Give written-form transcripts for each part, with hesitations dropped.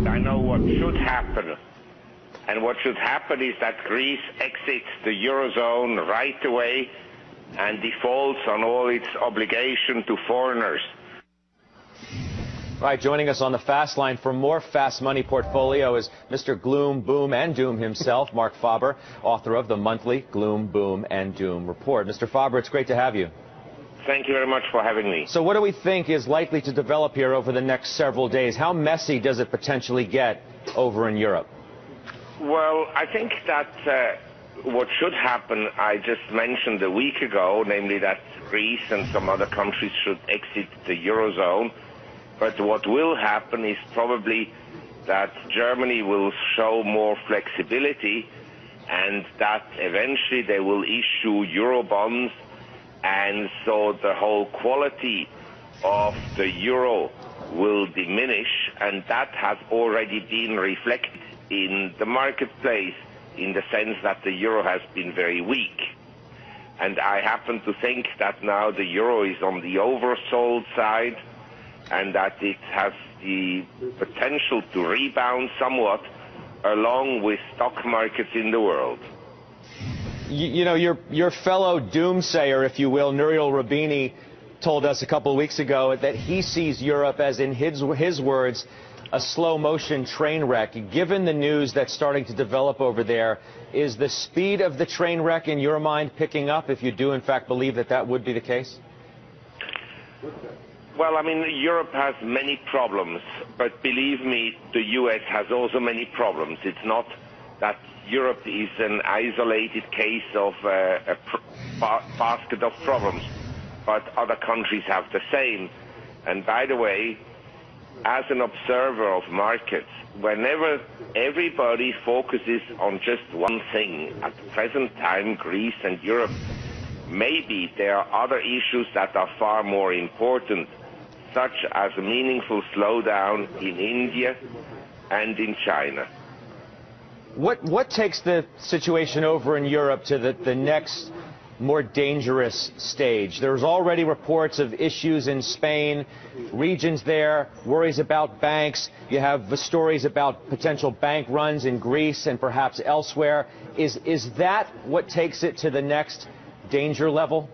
I know what should happen. And what should happen is that Greece exits the Eurozone right away and defaults on all its obligation to foreigners. Right, joining us on the Fast Line for more Fast Money Portfolio is Mr. Gloom, Boom, and Doom himself, Marc Faber, author of the monthly Gloom, Boom, and Doom report. Mr. Faber, it's great to have you. Thank you very much for having me. So what do we think is likely to develop here over the next several days? How messy does it potentially get over in Europe? Well, I think that what should happen, I just mentioned a week ago, namely that Greece and some other countries should exit the Eurozone. But what will happen is probably that Germany will show more flexibility and that eventually they will issue Eurobonds, and so the whole quality of the euro will diminish, and that has already been reflected in the marketplace in the sense that the euro has been very weak. And I happen to think that now the euro is on the oversold side, and that it has the potential to rebound somewhat along with stock markets in the world. You know, your fellow doomsayer, if you will, Nouriel Roubini, told us a couple of weeks ago that he sees Europe as, in his words, a slow-motion train wreck. Given the news that's starting to develop over there, is the speed of the train wreck in your mind picking up, if you do in fact believe that that would be the case? Well, I mean, Europe has many problems, but believe me, the U.S. has also many problems. It's not that Europe is an isolated case of a basket of problems, but other countries have the same. And by the way, as an observer of markets, whenever everybody focuses on just one thing, at the present time, Greece and Europe, maybe there are other issues that are far more important, such as a meaningful slowdown in India and in China. What takes the situation over in Europe to the next more dangerous stage? There's already reports of issues in Spain, regions there, worries about banks. You have the stories about potential bank runs in Greece and perhaps elsewhere. Is that what takes it to the next danger level?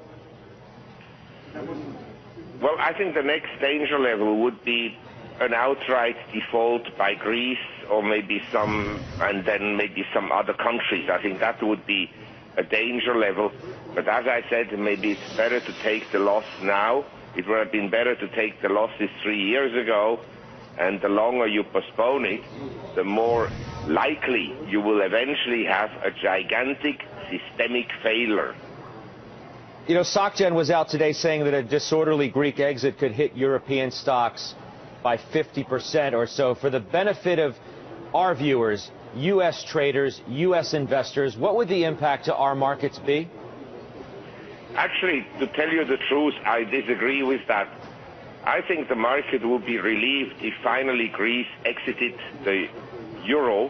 Well, I think the next danger level would be an outright default by Greece or maybe and then maybe some other countries. I think that would be a danger level. But as I said, maybe it's better to take the loss now. It would have been better to take the losses 3 years ago, and the longer you postpone it, the more likely you will eventually have a gigantic systemic failure. You know, SocGen was out today saying that a disorderly Greek exit could hit European stocks by 50% or so. For the benefit of our viewers, U.S. traders, U.S. investors, what would the impact to our markets be? Actually, to tell you the truth, I disagree with that. I think the market would be relieved if finally Greece exited the euro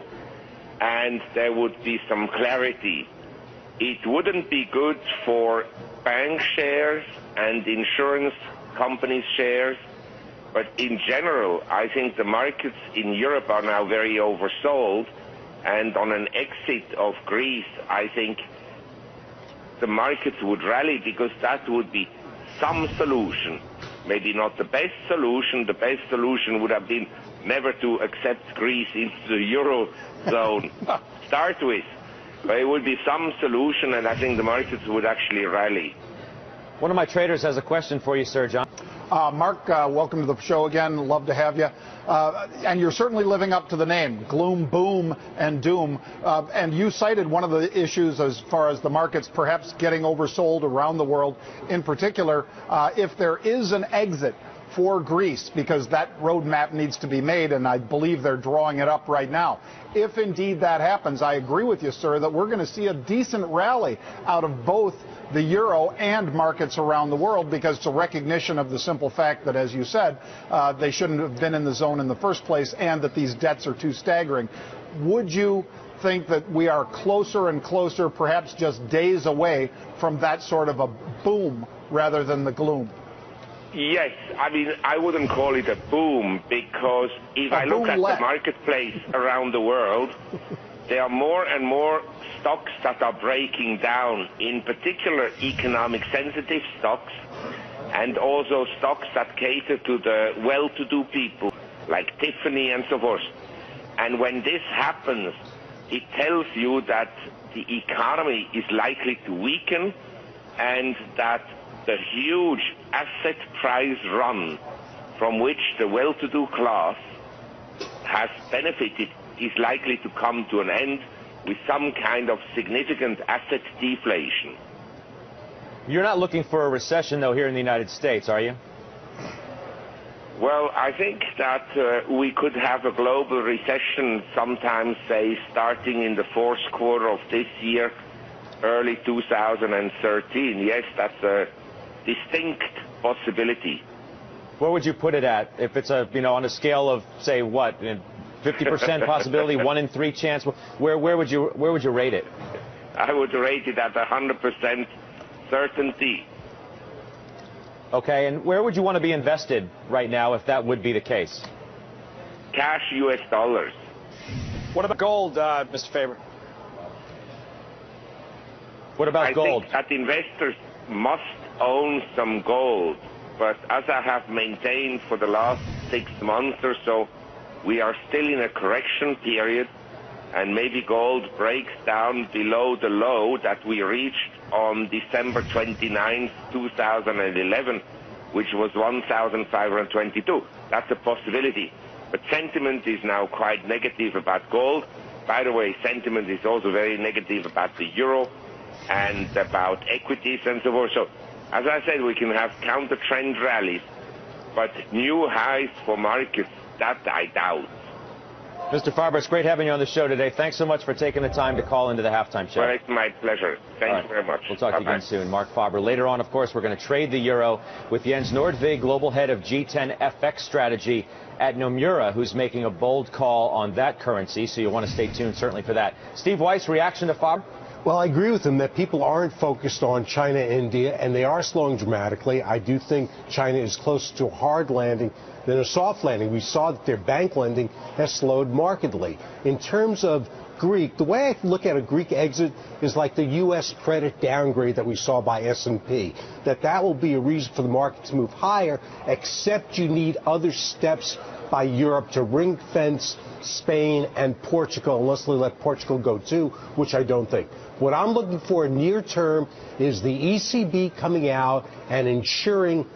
and there would be some clarity. It wouldn't be good for bank shares and insurance companies' shares, but in general, I think the markets in Europe are now very oversold, and on an exit of Greece, I think the markets would rally because that would be some solution. Maybe not the best solution. The best solution would have been never to accept Greece into the Eurozone start with. But it would be some solution, and I think the markets would actually rally. One of my traders has a question for you, Sir John. Marc, welcome to the show again. Love to have you. And you're certainly living up to the name, Gloom, Boom, and Doom. And you cited one of the issues as far as the markets perhaps getting oversold around the world. In particular, if there is an exit for Greece, because that roadmap needs to be made, and I believe they're drawing it up right now. If indeed that happens, I agree with you, sir, that we're going to see a decent rally out of both the euro and markets around the world, because it's a recognition of the simple fact that, as you said, they shouldn't have been in the zone in the first place, and that these debts are too staggering. Would you think that we are closer and closer, perhaps just days away from that sort of a boom rather than the gloom? Yes, I mean, I wouldn't call it a boom, because if I look at the marketplace around the world, there are more and more stocks that are breaking down, in particular economic sensitive stocks, and also stocks that cater to the well-to-do people, like Tiffany and so forth. And when this happens, it tells you that the economy is likely to weaken, and that the huge asset price run from which the well-to-do class has benefited is likely to come to an end with some kind of significant asset deflation. You're not looking for a recession, though, here in the United States, are you? Well, I think that we could have a global recession sometime, say, starting in the fourth quarter of this year, early 2013. Yes, that's a distinct possibility. Where would you put it at? If it's on a scale of, say, what, 50% possibility, 1 in 3 chance, where would you rate it? I would rate it at 100% certainty. Okay, and where would you want to be invested right now if that would be the case? Cash, U.S. dollars. What about gold, Mr. Faber? What about gold? I think that investors must own some gold, but as I have maintained for the last 6 months or so, we are still in a correction period, and maybe gold breaks down below the low that we reached on December 29, 2011, which was 1,522. That's a possibility. But sentiment is now quite negative about gold. By the way, sentiment is also very negative about the euro and about equities and so forth. So, as I said, we can have counter-trend rallies, but new highs for markets, that I doubt. Mr. Faber, it's great having you on the show today. Thanks so much for taking the time to call into the halftime show. Well, it's my pleasure. Thank you very much. We'll talk to you again soon. Marc Faber. Later on, of course, we're going to trade the euro with Jens Nordvig, global head of G10 FX strategy at Nomura, who's making a bold call on that currency. So you'll want to stay tuned, certainly, for that. Steve Weiss, reaction to Faber? Well, I agree with him that people aren't focused on China and India, and they are slowing dramatically. I do think China is closer to a hard landing than a soft landing. We saw that their bank lending has slowed markedly. In terms of Greek, the way I look at a Greek exit is like the U.S. credit downgrade that we saw by S&P, that will be a reason for the market to move higher, except you need other steps by Europe to ring fence Spain and Portugal, unless they let Portugal go too, which I don't think. What I'm looking for near term is the ECB coming out and ensuring